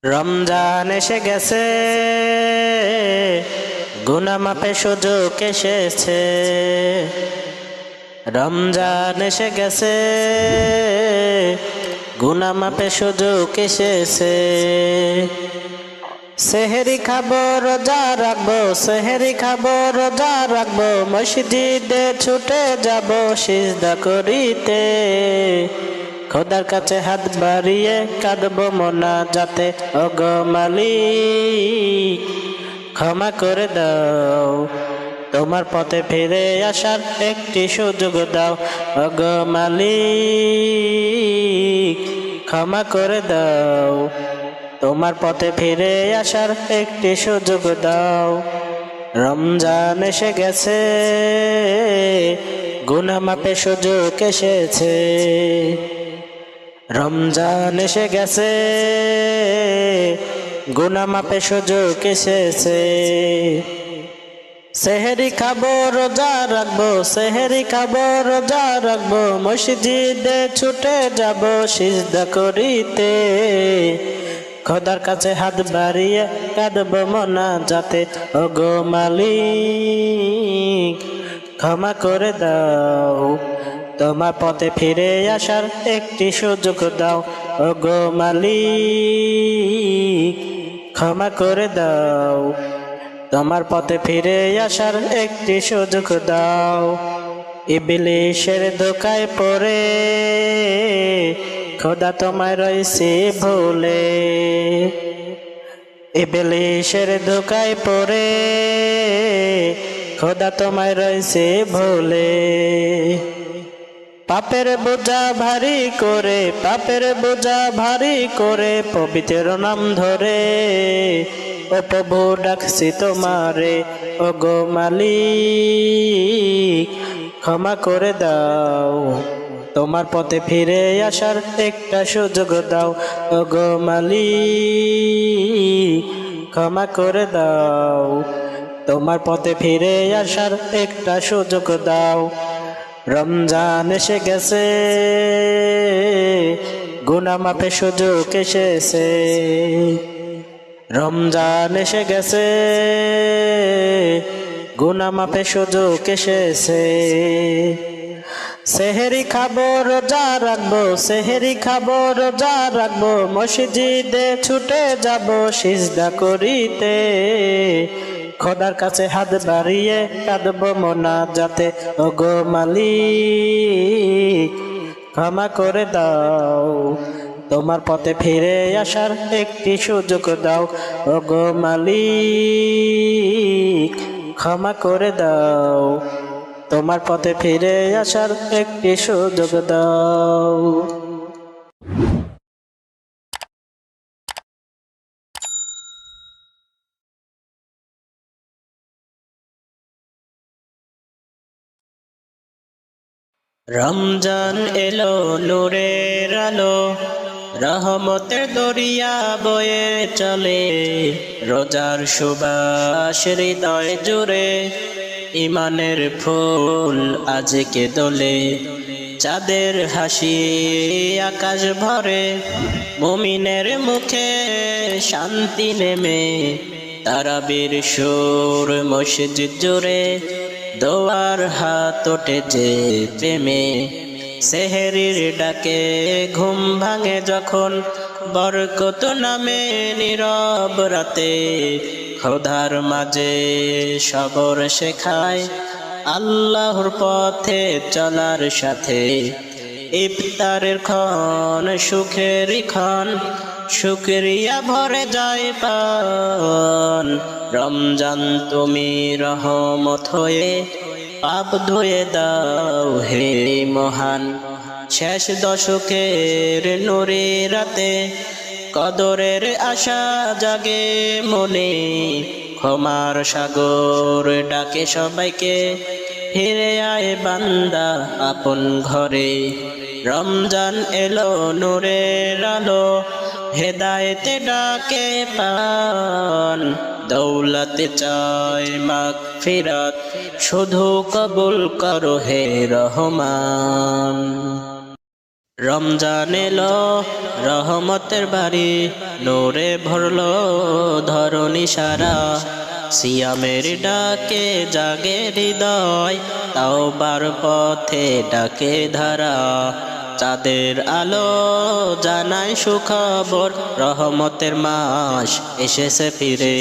রমজান এসে গেছে, গুনাহ মাপের সুযোগ এসেছে। রমজান এসে গেছে, গুনাহ মাপের সুযোগ এসেছে। সেহরি খাবো রোজা রাখবো, সেহরি খাবো রোজা রাখবো, মসজিদে ছুটে যাব সিজদা করিতে। খোদার কাছে হাত বাড়িয়ে কাঁদবো মোনাজাতে, ওগো মালিক ক্ষমা করে দাও, তোমার পথে ফিরে আসার একটি সুযোগ দাও। ওগো মালিক ক্ষমা করে দাও, তোমার পথে ফিরে আসার একটি সুযোগ দাও। রমজান এসে গেছে, গুনাহ মাপের সুযোগ এসেছে। রমজান এসে গেছে, গুনাহ মাপের সুযোগ এসেছে। সেহরি খাবো রোজা রাখবো, সেহরি খাবো রোজা রাখবো, মসজিদে ছুটে যাব সিজদা করিতে। খোদার কাছে হাত বাড়িয়ে কাঁদবো মোনাজাতে, ওগো মালিক ক্ষমা করে দাও, তোমার পথে ফিরে আসার একটি সুযোগ দাও। ওগো মালিক ক্ষমা করে দাও, তোমার পথে ফিরে আসার একটি সুযোগ দাও। ইবলিসের ধোঁকায় পড়ে খোদা তোমায় রয়েছে ভুলে, ইবলিসের ধোঁকায় পড়ে খোদা তোমায় রয়েছে ভুলে। পাপের বোঝা ভারী করে, পাপের বোঝা ভারী করে, পবিত্র নাম ধরে ও প্রভু ডাকছি তোমারে। ওগো মালিক ক্ষমা করে দাও, তোমার পথে ফিরে আসার একটা সুযোগ দাও। ওগো মালিক ক্ষমা করে দাও, তোমার পথে ফিরে আসার একটা সুযোগ দাও। রমজান এসে গেছে, গুনাহ মাপের সুযোগ এসেছে। রমজান এসে গেছে, গুনাহ মাপের সুযোগ এসেছে। সেহরি খাবো রোজা রাখবো, সেহরি খাবো রোজা রাখবো, মসজিদে ছুটে যাব সিজদা করিতে। খোদার কাছে হাত বাড়িয়ে কাঁদবো মোনাজাতে, ওগো মালিক ক্ষমা করে দাও, তোমার পথে ফিরে আসার একটি সুযোগ দাও। ওগো মালিক ক্ষমা করে দাও, তোমার পথে ফিরে আসার একটি সুযোগ দাও। রমজান এলো নূরের আলো, রহমতের দরিয়া বয়ে চলে, রোজার সুবাস হৃদয় জুড়ে, ইমানের ফুল আজকে দোলে, চাঁদের হাসি আকাশ ভরে, মুমিনের মুখে শান্তি নেমে, তারাবির সুর মসজিদ জুড়ে, দোয়ার হাত ওঠে যে প্রেমে। সেহরির ডাকে ঘুম ভাঙে যখন, বরকত নামে নীরব রাতে, খোদার মাঝে সবর শেখায়, আল্লাহর পথে চলার সাথে। ইফতারের ক্ষণ সুখের ক্ষণ, শুকরিয়া ভরে যায় প্রাণ। রমজান তুমি রহমত হয়ে পাপ ধুয়ে দাও হে মহান। শেষ দশকের নূরে রাতে, কদরের আশা জাগে মনে, ক্ষমার সাগর ডাকে সবাইকে, ফিরে আয় বান্দা আপন ঘরে। রমজান এলো নূরের আলো, হেদায়েতে ডাকে প্রাণ, দৌলতে চায় মাগফিরাত, শুধু কবুল করো হে রহমান। রমজান এলো রহমতের বাড়ি, নূরে ভরলো ধরণী সারা। সিয়ামের ডাকে জাগে হৃদয়, তাওবার পথে ডাকে ধারা। চাঁদের আলো জানায় সুখবর, রহমতের মাস এসেছে ফিরে।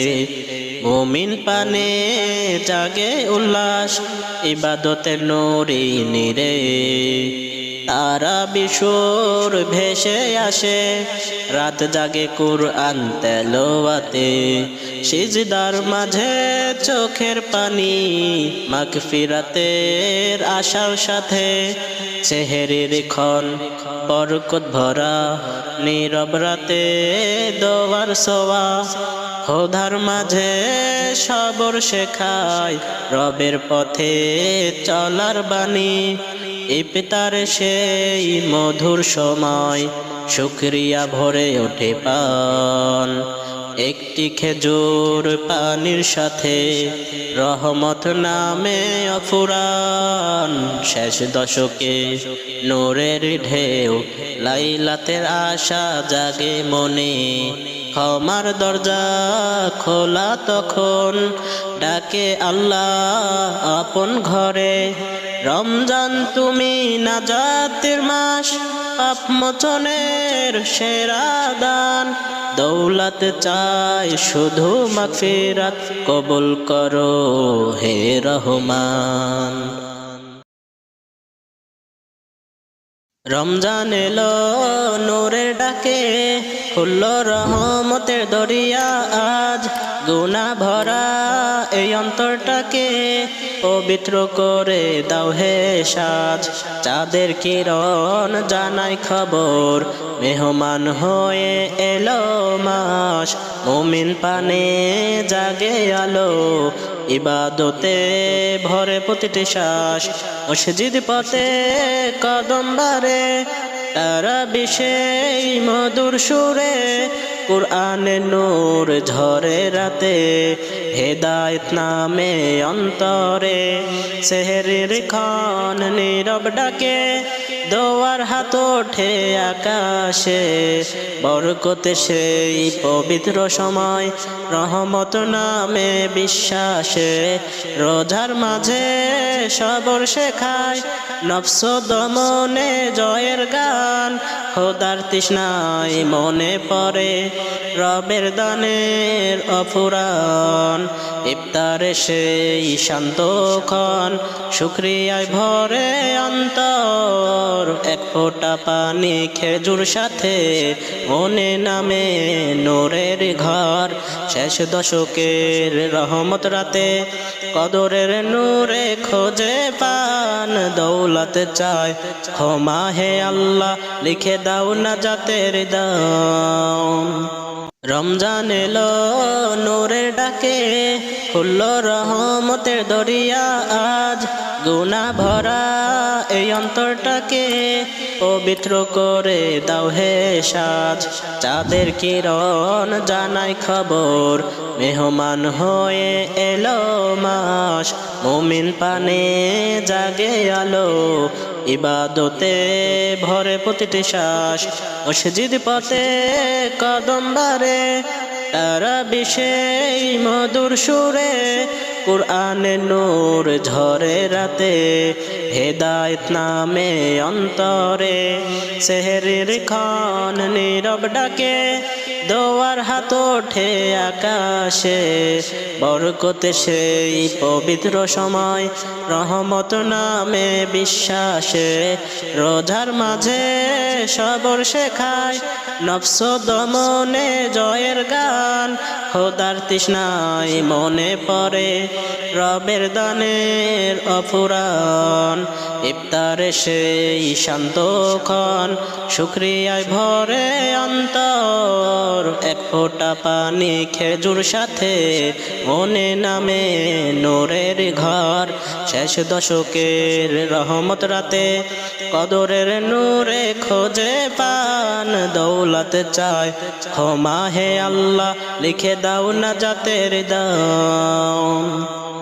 মুমিন পানে জাগে উল্লাস, ইবাদতের নূরি নিরে। তারা বিশুর ভেসে আসে, রাত জাগে কুরআন তেলাওয়াতে। সিজদার মাঝে চোখের পানি, মাগফিরাতের আশার সাথে। সেহেরির ক্ষণ বরকত ভরা, নীরব রাতে দোয়ার সোয়া। খোদার মাঝে সবর শেখায়, রবের পথে চলার বাণী। ইফতার সেই মধুর সময়, শুকরিয়া ভরে ওঠে পান। একটি খেজুর পানির সাথে, রহমত নামে অফুরান। শেষ দশকে নূরের ঢেউ, লাইলাতের আশা জাগে মনে। ক্ষমার দরজা খোলা তখন, ডাকে আল্লাহ আপন ঘরে। রমজান তুমি নাজাতের মাস, পাপ মোচনের সেরা দান। দৌলত চাই শুধু মাগফিরাত, কবুল করো হে রহমান। রমজান এলো নূরের ডাকে, খুললো রহমতের দরিয়া আজ। গুনাহ ভরা এই অন্তরটাকে, পবিত্র করে দাও হে সাজ। চাঁদের কিরণ জানাই খবর, মেহমান হয়ে এলো মাস। মুমিন পানে জাগে আলো, ইবাদতে ভরে প্রতিটি শ্বাস। মসজিদ পথে কদম বাড়ে, তারা বিশেষ মধুর সুরে। কুরআনের নূর ঝরে রাতে, হেদায়েত নামে অন্তরে। সেহরির ক্ষণ নীরব ডাকে, দোয়ার হাত ওঠে আকাশে। বরকতে সেই পবিত্র সময়, রহমত নামে বিশ্বাসে। রোজার মাঝে সবর শেখায়, নফস দমনে জয়ের গান। খোদার তৃষ্ণায় মনে পড়ে, রবের দানের অফুরান। ইফতারে সেই শান্ত ক্ষণ, শুকরিয়ায় ভরে অন্তর। এক ফোঁটা পানি খেজুর সাথে, মনে নামে নূরের ঘর। শেষ দশকের রহমত রাতে, কদরের নূরে খোঁজে পান। দৌলত চায় ক্ষমা হে আল্লাহ, লিখে দাও নাজাতের দাম। রমজান এলো নূরের ডাকে, খুললো রহমতের দরিয়া আজ। গুনাহ ভরা এই অন্তরটাকে, পবিত্র করে দাও হে সাজ। চাঁদের কিরণ জানাই খবর, মেহমান হয়ে এলো মাস। মুমিন পানে জাগে আলো, ইবাদতে ভরে প্রতিটি শ্বাস। মসজিদ পথে কদম বাড়ে, তারা বিশেষ মধুর সুরে। কুরআনের নূর ঝরে রাতে, হেদায়েত নামে অন্তরে। সেহরির ক্ষণ নীরব ডাকে, দোয়ার হাত ওঠে আকাশে। বরকতে সেই পবিত্র সময়, রহমত নামে বিশ্বাসে। রোজার মাঝে সবর শেখায়, নফস দমনে জয়ের গান। খোদার তৃষ্ণায় মনে পড়ে, রবের দানের অফুরান। ইফতারে সেই শান্ত ক্ষণ, শুকরিয়ায় ভরে অন্তর। এক ফোঁটা পানি খেজুর সাথে, মনে নামে নূরের ঘর। শেষ দশকের রহমত রাতে, কদরের নূরে খোঁজে পান। দৌলত চায় ক্ষমা হে আল্লাহ, লিখে দাও নাজাতের দাম।